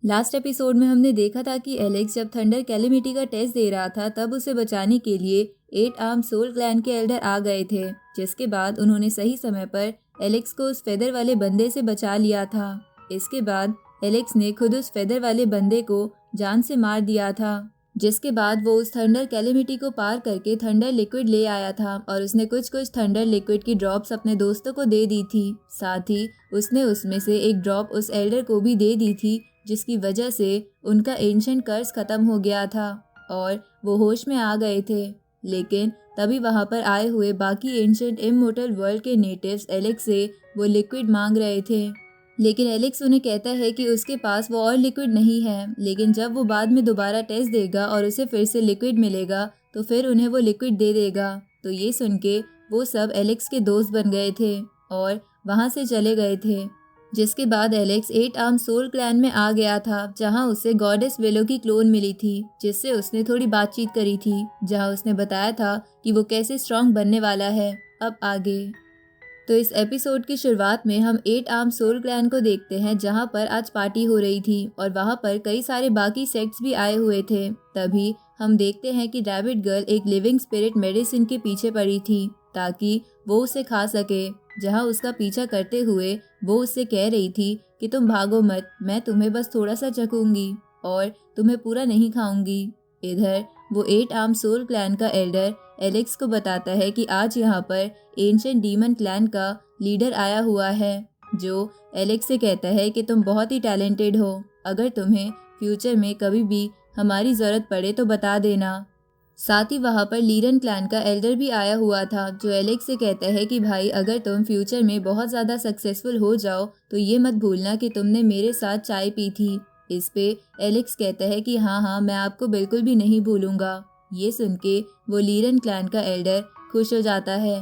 Last episode में हमने देखा था कि एलेक्स जब थंडर कैलेमिटी का टेस्ट दे रहा था तब उसे बचाने के लिए 8 आर्म सोल क्लैन के एल्डर आ गए थे, जिसके बाद उन्होंने सही समय पर एलेक्स को उस फेदर वाले बंदे से बचा लिया था। इसके बाद एलेक्स ने खुद उस फेदर वाले बंदे को जान से मार दिया था, जिसके बाद वो उस थंडर कैलेमिटी को पार करके थंडर लिक्विड ले आया था और उसने कुछ थंडर लिक्विड की ड्रॉप्स अपने दोस्तों को दे दी थी। साथ ही उसने उसमें से एक ड्रॉप उस एल्डर को भी दे दी थी, जिसकी वजह से उनका एंशिएंट कर्स खत्म हो गया था और वो होश में आ गए थे। लेकिन तभी वहां पर आए हुए बाकी एंशिएंट इममॉर्टल वर्ल्ड के नेटिव्स एलेक्स से वो लिक्विड मांग रहे थे, लेकिन एलेक्स उन्हें कहता है कि उसके पास वो और लिक्विड नहीं है। लेकिन जब वो बाद में दोबारा टेस्ट देगा और उसे फिर से लिक्विड मिलेगा तो फिर उन्हें वो लिक्विड दे देगा। तो ये सुन के वो सब एलेक्स के दोस्त बन गए थे और वहाँ से चले गए थे। जिसके बाद एलेक्स 8 आर्म सोल क्लैन में आ गया था, जहाँ उसे गॉडेस विलो की क्लोन मिली थी, जिससे उसने थोड़ी बातचीत करी थी, जहाँ उसने बताया था कि वो कैसे स्ट्रॉन्ग बनने वाला है। अब आगे तो इस एपिसोड की शुरुआत में हम 8 आर्म सोल क्लैन को देखते हैं, जहाँ पर आज पार्टी हो रही थी और वहाँ पर कई सारे बाकी सेक्ट्स भी आए हुए थे। तभी हम देखते हैं कि रैबिट गर्ल एक लिविंग स्पिरिट मेडिसिन के पीछे पड़ी थी ताकि वो उसे खा सके। जहाँ उसका पीछा करते हुए वो उससे कह रही थी कि तुम भागो मत, मैं तुम्हें बस थोड़ा सा चखूंगी और तुम्हें पूरा नहीं खाऊंगी। इधर वो 8 आर्म सोल क्लैन का एल्डर एलेक्स को बताता है कि आज यहाँ पर एंशिएंट डीमन क्लैन का लीडर आया हुआ है, जो एलेक्स से कहता है कि तुम बहुत ही टैलेंटेड हो, अगर तुम्हें फ्यूचर में कभी भी हमारी ज़रूरत पड़े तो बता देना। साथ ही वहाँ पर लीरन क्लैन का एल्डर भी आया हुआ था, जो एलेक्स से कहता है कि भाई अगर तुम फ्यूचर में बहुत ज़्यादा सक्सेसफुल हो जाओ तो ये मत भूलना कि तुमने मेरे साथ चाय पी थी। इस पे एलेक्स कहता है कि हाँ मैं आपको बिल्कुल भी नहीं भूलूंगा। ये सुन के वो लीरन क्लैन का एल्डर खुश हो जाता है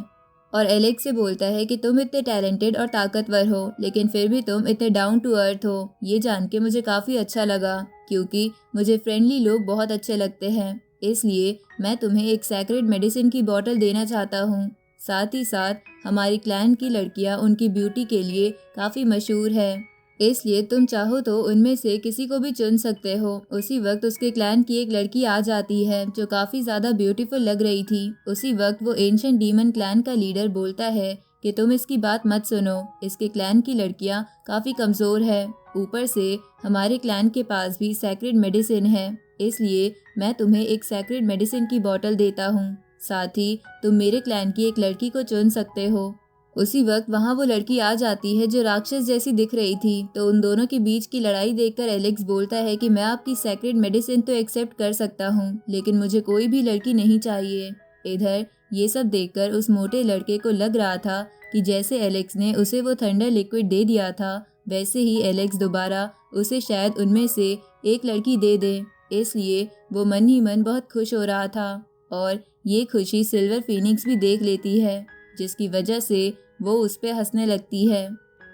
और एलेक्स से बोलता है कि तुम इतने टैलेंटेड और ताकतवर हो, लेकिन फिर भी तुम इतने डाउन टू अर्थ हो। ये जान के मुझे काफ़ी अच्छा लगा, क्योंकि मुझे फ्रेंडली लोग बहुत अच्छे लगते हैं। इसलिए मैं तुम्हें एक सैक्रेड मेडिसिन की बॉटल देना चाहता हूँ। साथ ही साथ हमारी क्लैन की लड़कियाँ उनकी ब्यूटी के लिए काफ़ी मशहूर है, इसलिए तुम चाहो तो उनमें से किसी को भी चुन सकते हो। उसी वक्त उसके क्लैन की एक लड़की आ जाती है जो काफ़ी ज़्यादा ब्यूटीफुल लग रही थी। उसी वक्त वो एंशिएंट डीमन क्लैन का लीडर बोलता है कि तुम इसकी बात मत सुनो, इसके क्लैन की लड़कियाँ काफ़ी कमज़ोर है, ऊपर से हमारे क्लैन के पास भी सैक्रेड मेडिसिन है, इसलिए मैं तुम्हें एक सैक्रेड मेडिसिन की बोतल देता हूँ। साथ ही तुम मेरे क्लैन की एक लड़की को चुन सकते हो। उसी वक्त वहाँ वो लड़की आ जाती है जो राक्षस जैसी दिख रही थी। तो उन दोनों के बीच की लड़ाई देखकर एलेक्स बोलता है कि मैं आपकी सैक्रेड मेडिसिन तो एक्सेप्ट कर सकता हूँ, लेकिन मुझे कोई भी लड़की नहीं चाहिए। इधर ये सब देखकर उस मोटे लड़के को लग रहा था कि जैसे एलेक्स ने उसे वो थंडर लिक्विड दे दिया था, वैसे ही एलेक्स दोबारा उसे शायद उनमें से एक लड़की दे दे। इसलिए वो मन ही मन बहुत खुश हो रहा था और ये खुशी सिल्वर फीनिक्स भी देख लेती है, जिसकी वजह से वो उस पे हंसने लगती है।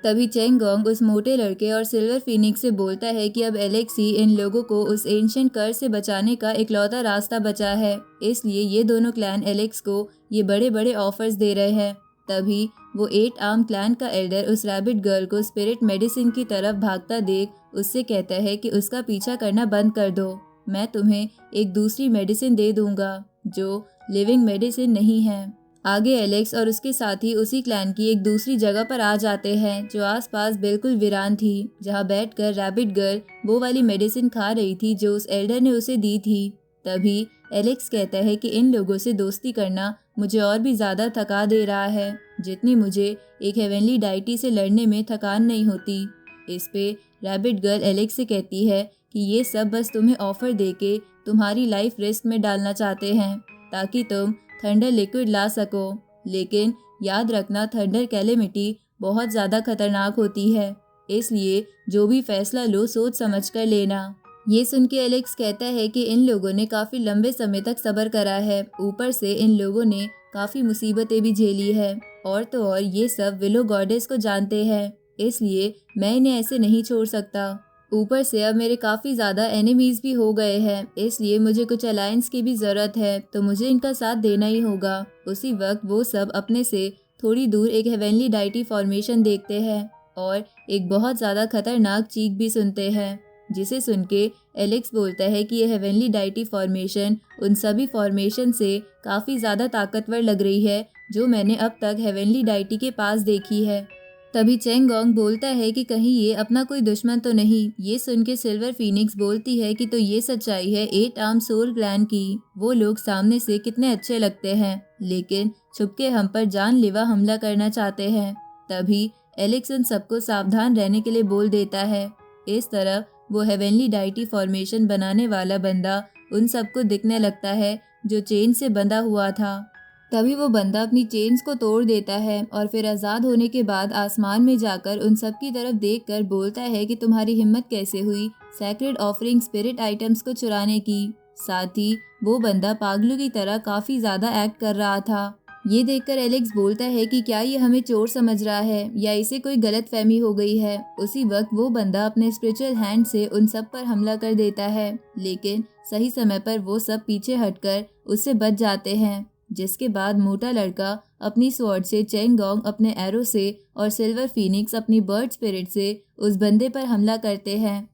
तभी चेंगोंग उस मोटे लड़के और सिल्वर फीनिक्स से बोलता है कि अब एलेक्स ही इन लोगों को उस एंशिएंट कर्स से बचाने का इकलौता रास्ता बचा है, इसलिए ये दोनों क्लैन एलेक्स को ये बड़े बड़े ऑफर्स दे रहे हैं। तभी वो 8 आर्म क्लैन का एल्डर उस रैबिट गर्ल को स्पिरिट मेडिसिन की तरफ भागता देख उससे कहता है कि उसका पीछा करना बंद कर दो, मैं तुम्हें एक दूसरी मेडिसिन दे दूंगा जो लिविंग मेडिसिन नहीं है। आगे एलेक्स और उसके साथी उसी क्लैन की एक दूसरी जगह पर आ जाते हैं जो आसपास बिल्कुल वीरान थी, जहां बैठकर रैबिट गर्ल वो वाली मेडिसिन खा रही थी जो उस एल्डर ने उसे दी थी। तभी एलेक्स कहता है कि इन लोगों से दोस्ती करना मुझे और भी ज़्यादा थका दे रहा है, जितनी मुझे एक हेवनली डाइटी से लड़ने में थकान नहीं होती। इस पे रैबिट गर्ल एलेक्स से कहती है कि ये सब बस तुम्हें ऑफर देके तुम्हारी लाइफ रिस्क में डालना चाहते हैं ताकि तुम थंडर लिक्विड ला सको, लेकिन याद रखना थंडर कैलेमिटी बहुत ज़्यादा खतरनाक होती है, इसलिए जो भी फैसला लो सोच समझ कर लेना। ये सुन के एलेक्स कहता है कि इन लोगों ने काफ़ी लंबे समय तक सब्र करा है, ऊपर से इन लोगों ने काफ़ी मुसीबतें भी झेली है, और तो और ये सब विलो गॉडेस को जानते हैं, इसलिए मैं इन्हें ऐसे नहीं छोड़ सकता। ऊपर से अब मेरे काफ़ी ज़्यादा एनिमीज़ भी हो गए हैं, इसलिए मुझे कुछ अलायंस की भी ज़रूरत है, तो मुझे इनका साथ देना ही होगा। उसी वक्त वो सब अपने से थोड़ी दूर एक हेवनली डाइटी फॉर्मेशन देखते हैं और एक बहुत ज़्यादा खतरनाक चीख भी सुनते हैं। जिसे सुन के एलेक्स बोलता है कि यह हेवनली डाइटी फॉर्मेशन उन सभी फॉर्मेशन से काफ़ी ज़्यादा ताकतवर लग रही है जो मैंने अब तक हेवनली डाइटी के पास देखी है। तभी चेंगोंग बोलता है कि कहीं ये अपना कोई दुश्मन तो नहीं। ये सुन के सिल्वर फीनिक्स बोलती है कि तो ये सच्चाई है 8 आर्म सोल क्लैन की। वो लोग सामने से कितने अच्छे लगते हैं लेकिन छुपके हम पर जानलेवा हमला करना चाहते हैं। तभी एलेक्स उन सबको सावधान रहने के लिए बोल देता है। इस तरह वो हेवनली डाइटी फॉर्मेशन बनाने वाला बंदा उन सबको दिखने लगता है जो चेन से बंधा हुआ था। तभी वो बंदा अपनी चेन्स को तोड़ देता है और फिर आज़ाद होने के बाद आसमान में जाकर उन सब की तरफ देखकर बोलता है कि तुम्हारी हिम्मत कैसे हुई सैक्रेड ऑफरिंग स्पिरिट आइटम्स को चुराने की। साथ ही वो बंदा पागलों की तरह काफ़ी ज़्यादा एक्ट कर रहा था। ये देखकर एलेक्स बोलता है कि क्या ये हमें चोर समझ रहा है या इसे कोई गलतफहमी हो गई है। उसी वक्त वो बंदा अपने स्पिरिचुअल हैंड से उन सब पर हमला कर देता है लेकिन सही समय पर वो सब पीछे हटकर उससे बच जाते हैं। जिसके बाद मोटा लड़का अपनी स्वॉर्ड से, चेंगोंग अपने एरो से और सिल्वर फीनिक्स अपनी बर्ड स्पिरिट से उस बंदे पर हमला करते हैं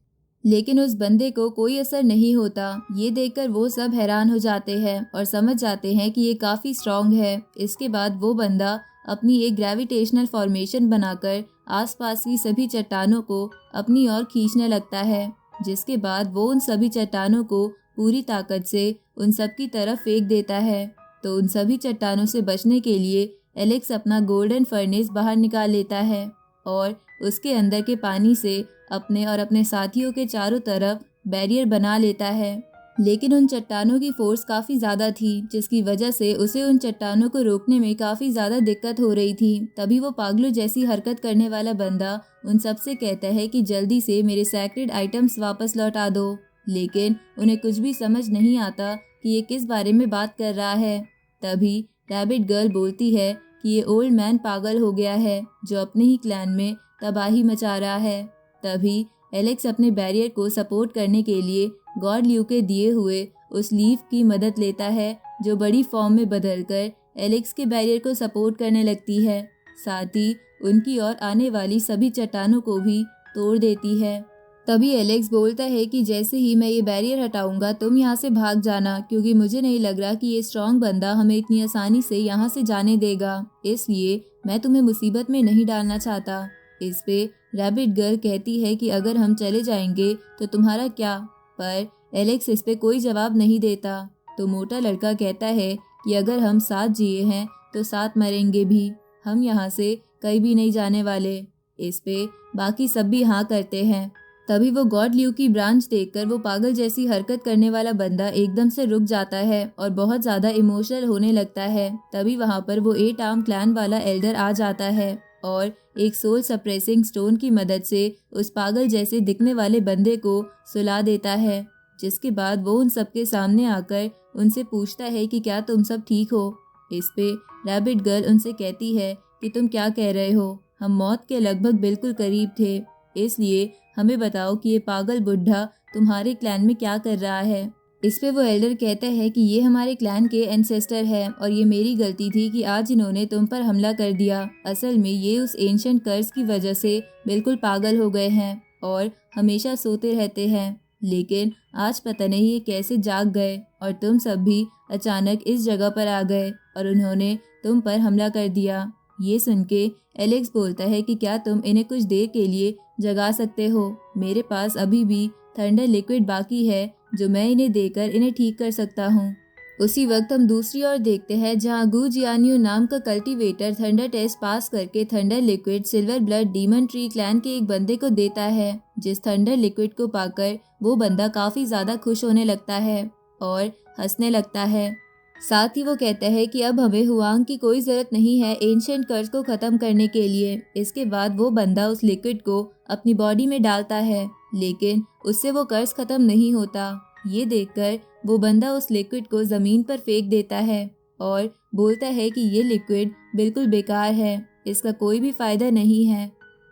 लेकिन उस बंदे को कोई असर नहीं होता। ये देखकर वो सब हैरान हो जाते हैं और समझ जाते हैं कि ये काफ़ी स्ट्रॉन्ग है। इसके बाद वो बंदा अपनी एक ग्रेविटेशनल फॉर्मेशन बनाकर आसपास की सभी चट्टानों को अपनी ओर खींचने लगता है। जिसके बाद वो उन सभी चट्टानों को पूरी ताकत से उन सब की तरफ फेंक देता है। तो उन सभी चट्टानों से बचने के लिए एलेक्स अपना गोल्डन फर्नेस बाहर निकाल लेता है और उसके अंदर के पानी से अपने और अपने साथियों के चारों तरफ बैरियर बना लेता है। लेकिन उन चट्टानों की फोर्स काफ़ी ज़्यादा थी जिसकी वजह से उसे उन चट्टानों को रोकने में काफ़ी ज़्यादा दिक्कत हो रही थी। तभी वो पागलों जैसी हरकत करने वाला बंदा उन सबसे कहता है कि जल्दी से मेरे सैक्रेड आइटम्स वापस लौटा दो। लेकिन उन्हें कुछ भी समझ नहीं आता कि ये किस बारे में बात कर रहा है। तभी रैबिट गर्ल बोलती है कि ये ओल्ड मैन पागल हो गया है जो अपने ही क्लैन में तबाही मचा रहा है। तभी एलेक्स अपने बैरियर को सपोर्ट करने के लिए गॉड ल्यू के दिए हुए उस लीफ की मदद लेता है जो बड़ी फॉर्म में बदलकर एलेक्स के बैरियर को सपोर्ट करने लगती है। साथ ही उनकी ओर आने वाली सभी चट्टानों को भी तोड़ देती है। तभी एलेक्स बोलता है कि जैसे ही मैं ये बैरियर हटाऊंगा तुम यहाँ से भाग जाना क्योंकि मुझे नहीं लग रहा कि ये स्ट्रॉन्ग बंदा हमें इतनी आसानी से यहाँ से जाने देगा, इसलिए मैं तुम्हें मुसीबत में नहीं डालना चाहता। इस पे रैबिट गर्ल कहती है कि अगर हम चले जाएंगे तो तुम्हारा क्या, पर एलेक्स इस पे कोई जवाब नहीं देता। तो मोटा लड़का कहता है कि अगर हम साथ जिए हैं तो साथ मरेंगे भी, हम यहाँ से कहीं भी नहीं जाने वाले। इस पे बाकी सब भी हाँ करते हैं। तभी वो गॉड ल्यू की ब्रांच देखकर वो पागल जैसी हरकत करने वाला बंदा एकदम से रुक जाता है और बहुत ज़्यादा इमोशनल होने लगता है। तभी वहाँ पर वो 8 आर्म क्लैन वाला एल्डर आ जाता है और एक सोल सप्रेसिंग स्टोन की मदद से उस पागल जैसे दिखने वाले बंदे को सुला देता है। जिसके बाद वो उन सबके सामने आकर उनसे पूछता है कि क्या तुम सब ठीक हो। इस पे रैबिट गर्ल उनसे कहती है कि तुम क्या कह रहे हो, हम मौत के लगभग बिल्कुल करीब थे, इसलिए हमें बताओ कि ये पागल बुढ़ा तुम्हारे क्लैन में क्या कर रहा है। इस पे वो एल्डर कहता है कि ये हमारे क्लैन के एंसेस्टर है और ये मेरी गलती थी कि आज इन्होंने तुम पर हमला कर दिया। असल में ये उस एंशिएंट कर्स की वजह से बिल्कुल पागल हो गए हैं और हमेशा सोते रहते हैं, लेकिन आज पता नहीं ये कैसे जाग गए और तुम सब भी अचानक इस जगह पर आ गए और उन्होंने तुम पर हमला कर दिया। ये सुन के एलेक्स बोलता है कि क्या तुम इन्हें कुछ देर के लिए जगा सकते हो, मेरे पास अभी भी थंडर लिक्विड बाकी है जो मैं इन्हें देकर इन्हें ठीक कर सकता हूँ। उसी वक्त हम दूसरी ओर देखते हैं जहाँ गु जियानियो नाम का कल्टीवेटर थंडर टेस्ट पास करके thunder liquid silver blood demon tree clan के एक बंदे को देता है। जिस थंडर लिक्विड को पाकर वो बंदा काफ़ी ज़्यादा खुश होने लगता है और हंसने लगता है। साथ ही वो कहता है कि अब हमें हुआंग की कोई ज़रूरत नहीं है एंशिएंट कर्स को ख़त्म करने के लिए। इसके बाद वो बंदा उस लिक्विड को अपनी बॉडी में डालता है, लेकिन उससे वो कर्स ख़त्म नहीं होता। ये देखकर वो बंदा उस लिक्विड को ज़मीन पर फेंक देता है और बोलता है कि ये लिक्विड बिल्कुल बेकार है, इसका कोई भी फ़ायदा नहीं है।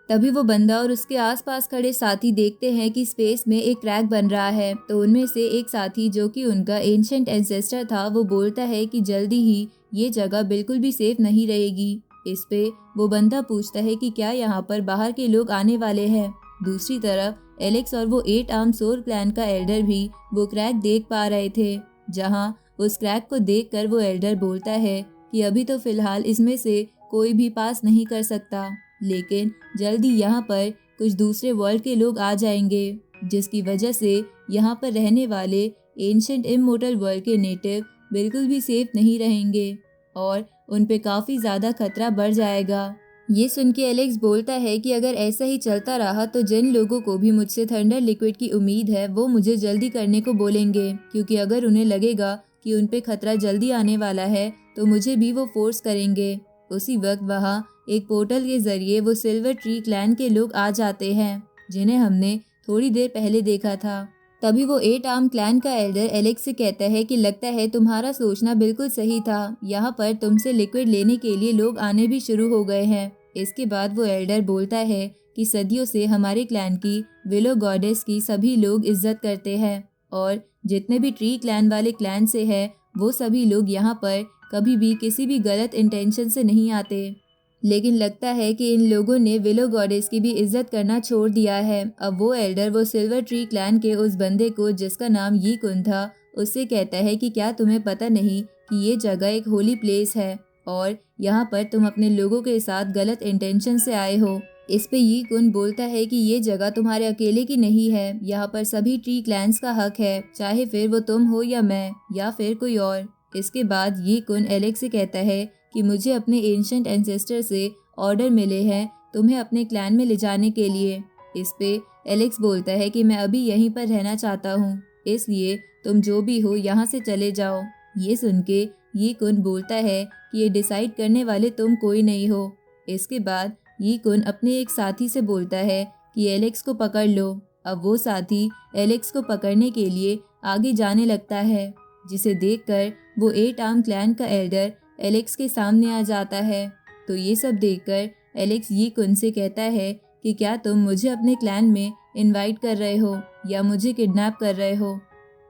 तभी वो बंदा और उसके आसपास खड़े साथी देखते हैं कि स्पेस में एक क्रैक बन रहा है। तो उनमें से एक साथी जो कि उनका एंशिएंट एंसेस्टर था वो बोलता है कि जल्दी ही ये जगह बिल्कुल भी सेफ नहीं रहेगी। इस पे वो बंदा पूछता है कि क्या यहाँ पर बाहर के लोग आने वाले हैं। दूसरी तरफ एलेक्स और वो 8 आर्म सोल क्लैन का एल्डर भी वो क्रैक देख पा रहे थे, जहाँ उस क्रैक को देखकर वो एल्डर बोलता है कि अभी तो फिलहाल इसमें से कोई भी पास नहीं कर सकता, लेकिन जल्दी यहाँ पर कुछ दूसरे वर्ल्ड के लोग आ जाएंगे, जिसकी वजह से यहाँ पर रहने वाले एंशिएंट इमोर्टल वर्ल्ड के नेटिव बिल्कुल भी सेफ नहीं रहेंगे और उन पे काफ़ी ज़्यादा खतरा बढ़ जाएगा। ये सुन के एलेक्स बोलता है कि अगर ऐसा ही चलता रहा तो जिन लोगों को भी मुझसे थंडर लिक्विड की उम्मीद है वो मुझे जल्दी करने को बोलेंगे, क्योंकि अगर उन्हें लगेगा कि उन पे खतरा जल्दी आने वाला है तो मुझे भी वो फोर्स करेंगे। उसी वक्त वहाँ एक पोर्टल के जरिए वो सिल्वर ट्री क्लैन के लोग आ जाते हैं, जिन्हें हमने थोड़ी देर पहले देखा था। तभी वो 8 आर्म क्लैन का एल्डर एलेक्स से कहता है कि लगता है तुम्हारा सोचना बिल्कुल सही था, यहाँ पर तुमसे लिक्विड लेने के लिए लोग आने भी शुरू हो गए हैं। इसके बाद वो एल्डर बोलता है कि सदियों से हमारे क्लैन की विलो गॉडेस की सभी लोग इज्जत करते हैं और जितने भी ट्री क्लैन वाले क्लैन से है वो सभी लोग यहाँ पर कभी भी किसी भी गलत इंटेंशन से नहीं आते। लेकिन लगता है कि इन लोगों ने विलो गॉडेस की भी इज्जत करना छोड़ दिया है। अब वो एल्डर वो सिल्वर ट्री क्लैन के उस बंदे को जिसका नाम यी कुन था उससे कहता है कि क्या तुम्हें पता नहीं कि ये जगह एक होली प्लेस है और यहाँ पर तुम अपने लोगों के साथ गलत इंटेंशन से आए हो। इस पे यी कुन बोलता है कि ये जगह तुम्हारे अकेले की नहीं है, यहाँ पर सभी ट्री क्लैंस का हक है, चाहे फिर वो तुम हो या मैं या फिर कोई और। इसके बाद यी कुन एलेक्स से कहता है कि मुझे अपने एंशिएंट एंसेस्टर से ऑर्डर मिले हैं तुम्हें अपने क्लैन में ले जाने के लिए। इस पे एलेक्स बोलता है कि मैं अभी यहीं पर रहना चाहता हूँ, इसलिए तुम जो भी हो यहाँ से चले जाओ। ये सुन के यी कुन बोलता है कि ये डिसाइड करने वाले तुम कोई नहीं हो। इसके बाद यी कुन अपने एक साथी से बोलता है कि एलेक्स को पकड़ लो। अब वो साथी एलेक्स को पकड़ने के लिए आगे जाने लगता है, जिसे देखकर वो 8 आर्म क्लैन का एल्डर एलेक्स के सामने आ जाता है। तो ये सब देखकर एलेक्स यी कुन से कहता है कि क्या तुम मुझे अपने क्लैन में इनवाइट कर रहे हो या मुझे किडनैप कर रहे हो।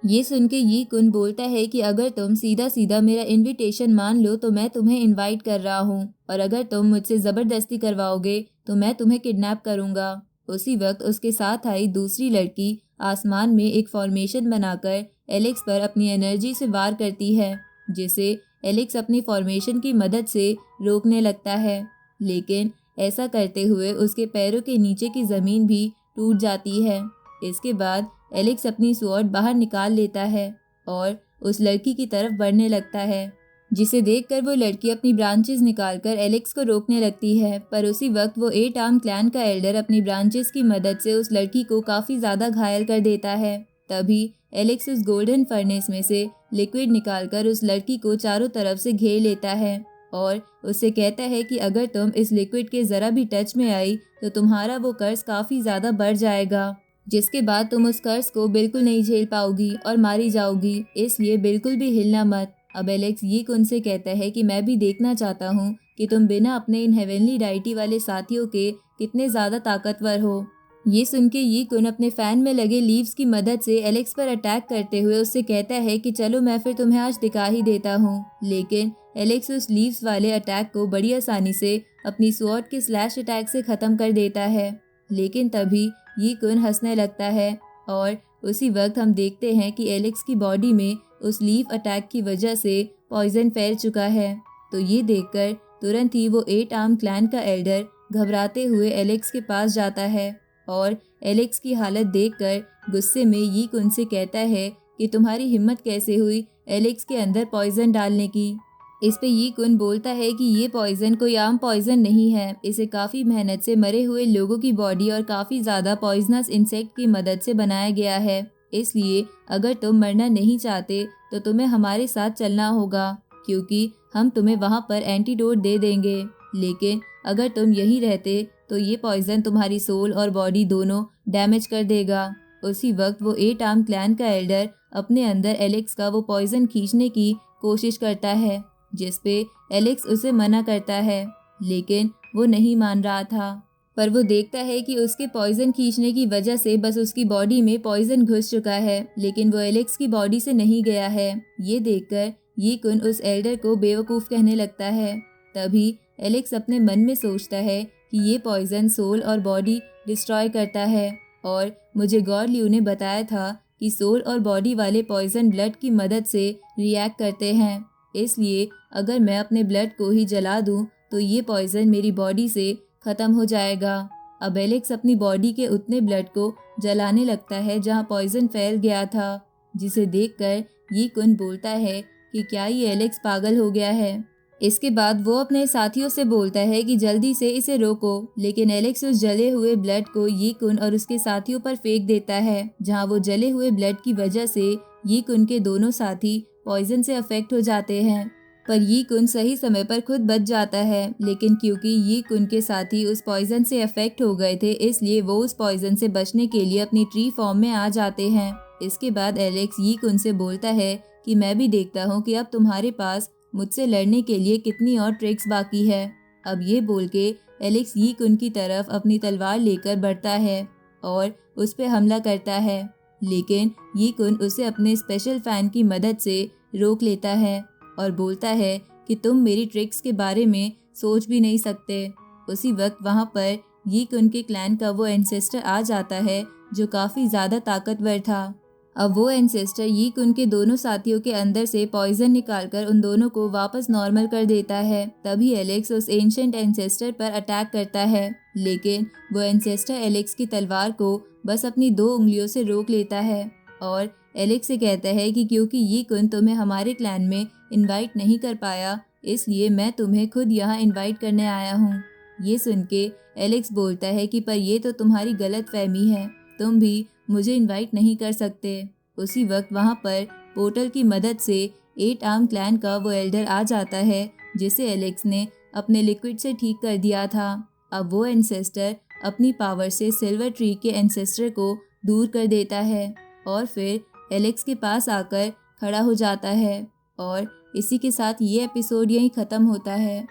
ये सुन के यी कुन बोलता है कि अगर तुम सीधा सीधा मेरा इनविटेशन मान लो तो मैं तुम्हें इनवाइट कर रहा हूँ, और अगर तुम मुझसे ज़बरदस्ती करवाओगे तो मैं तुम्हें किडनैप करूँगा। उसी वक्त उसके साथ आई दूसरी लड़की आसमान में एक फॉर्मेशन बनाकर एलेक्स पर अपनी एनर्जी से वार करती है, जिसे एलेक्स अपनी फॉर्मेशन की मदद से रोकने लगता है। लेकिन ऐसा करते हुए उसके पैरों के नीचे की ज़मीन भी टूट जाती है। इसके बाद एलेक्स अपनी स्वॉर्ड बाहर निकाल लेता है और उस लड़की की तरफ बढ़ने लगता है, जिसे देखकर वो लड़की अपनी ब्रांचेस निकालकर एलेक्स को रोकने लगती है। पर उसी वक्त वो 8 आर्म क्लैन का एल्डर अपनी ब्रांचेस की मदद से उस लड़की को काफ़ी ज़्यादा घायल कर देता है। तभी एलेक्स उस गोल्डन फर्नेस में से लिक्विड निकालकर उस लड़की को चारों तरफ से घेर लेता है और उससे कहता है कि अगर तुम इस लिक्विड के ज़रा भी टच में आई तो तुम्हारा वो कर्ज काफ़ी ज़्यादा बढ़ जाएगा, जिसके बाद तुम उस कर्ज को बिल्कुल नहीं झेल पाओगी और मारी जाओगी, इसलिए बिल्कुल भी हिलना मत। अब एलेक्स ये उनसे कहता है कि मैं भी देखना चाहता हूँ कि तुम बिना अपने इन हेवनली डाइटी वाले साथियों के कितने ज़्यादा ताकतवर हो। ये सुन के यी कुन अपने फैन में लगे लीव्स की मदद से एलेक्स पर अटैक करते हुए उससे कहता है कि चलो मैं फिर तुम्हें आज दिखा ही देता हूँ। लेकिन एलेक्स उस लीव्स वाले अटैक को बड़ी आसानी से अपनी स्वॉर्ड के स्लैश अटैक से ख़त्म कर देता है। लेकिन तभी यी कुन हंसने लगता है और उसी वक्त हम देखते हैं कि एलेक्स की बॉडी में उस लीव अटैक की वजह से पॉइजन फैल चुका है। तो ये देखकर तुरंत ही वो 8 आर्म क्लैन का एल्डर घबराते हुए एलेक्स के पास जाता है और एलेक्स की हालत देखकर गुस्से में यी कुन से कहता है कि तुम्हारी हिम्मत कैसे हुई एलेक्स के अंदर पॉइजन डालने की। इस पे यी कुन बोलता है कि ये पॉइजन कोई आम पॉइजन नहीं है, इसे काफ़ी मेहनत से मरे हुए लोगों की बॉडी और काफ़ी ज़्यादा पॉइजनस इंसेक्ट की मदद से बनाया गया है, इसलिए अगर तुम मरना नहीं चाहते तो तुम्हें हमारे साथ चलना होगा, क्योंकि हम तुम्हें वहाँ पर एंटीडोट दे देंगे। लेकिन अगर तुम यहीं रहते तो ये पॉइजन तुम्हारी सोल और बॉडी दोनों डैमेज कर देगा। उसी वक्त वो 8 आर्म क्लैन का एल्डर अपने अंदर एलेक्स का वो पॉइजन खींचने की कोशिश करता है, जिस पे एलेक्स उसे मना करता है, लेकिन वो नहीं मान रहा था। पर वो देखता है कि उसके पॉइजन खींचने की वजह से बस उसकी बॉडी में पॉइजन घुस चुका है, लेकिन वो एलेक्स की बॉडी से नहीं गया है। ये देखकर यी कुन उस एल्डर को बेवकूफ़ कहने लगता है। तभी एलेक्स अपने मन में सोचता है कि ये पॉइजन सोल और बॉडी डिस्ट्रॉय करता है और मुझे गॉर्लियो ने बताया था कि सोल और बॉडी वाले पॉइजन ब्लड की मदद से रिएक्ट करते हैं, इसलिए अगर मैं अपने ब्लड को ही जला दूं तो ये पॉइजन मेरी बॉडी से ख़त्म हो जाएगा। अब एलेक्स अपनी बॉडी के उतने ब्लड को जलाने लगता है जहां पॉइजन फैल गया था, जिसे देखकर ये कुन बोलता है कि क्या ये एलेक्स पागल हो गया है। इसके बाद वो अपने साथियों से बोलता है कि जल्दी से इसे रोको, लेकिन एलेक्स उस जले हुए ब्लड को ये कुन और उसके साथियों पर फेंक देता है, जहां वो जले हुए ब्लड की वजह से ये कुन के दोनों साथी पॉइजन से अफेक्ट हो जाते हैं। पर ये कुन सही समय पर खुद बच जाता है, लेकिन क्योंकि ये कुन के साथी उस पॉइजन से अफेक्ट हो गए थे, इसलिए वो उस पॉइजन से बचने के लिए अपनी ट्री फॉर्म में आ जाते हैं। इसके बाद एलेक्स ये कुन से बोलता है कि मैं भी देखता हूँ कि अब तुम्हारे पास मुझसे लड़ने के लिए कितनी और ट्रिक्स बाकी है। अब ये बोल के एलेक्स ये कुन की तरफ अपनी तलवार लेकर बढ़ता है और उस पर हमला करता है, लेकिन ये कुन उसे अपने स्पेशल फैन की मदद से रोक लेता है और बोलता है कि तुम मेरी ट्रिक्स के बारे में सोच भी नहीं सकते। उसी वक्त वहाँ पर ये कुन के क्लैन का वो एंसेस्टर आ जाता है जो काफ़ी ज़्यादा ताकतवर था। अब वो एंसेस्टर ये कुन के दोनों साथियों के अंदर से पॉइजन निकालकर उन दोनों को वापस नॉर्मल कर देता है। तभी एलेक्स उस एंशिएंट एंसेस्टर पर अटैक करता है, लेकिन वो एंसेस्टर एलेक्स की तलवार को बस अपनी 2 उंगलियों से रोक लेता है और एलेक्स से कहता है कि क्योंकि ये कुन तुम्हें हमारे क्लैन में इनवाइट नहीं कर पाया, इसलिए मैं तुम्हें खुद यहाँ इनवाइट करने आया हूँ। ये सुन के एलेक्स बोलता है कि पर ये तो तुम्हारी गलत फहमी है, तुम भी मुझे इनवाइट नहीं कर सकते। उसी वक्त वहाँ पर पोर्टल की मदद से 8 आर्म क्लैन का वो एल्डर आ जाता है, जिसे एलेक्स ने अपने लिक्विड से ठीक कर दिया था। अब वो एंसेस्टर अपनी पावर से सिल्वर ट्री के एंसेस्टर को दूर कर देता है और फिर एलेक्स के पास आकर खड़ा हो जाता है। और इसी के साथ ये एपिसोड यहीं ख़त्म होता है।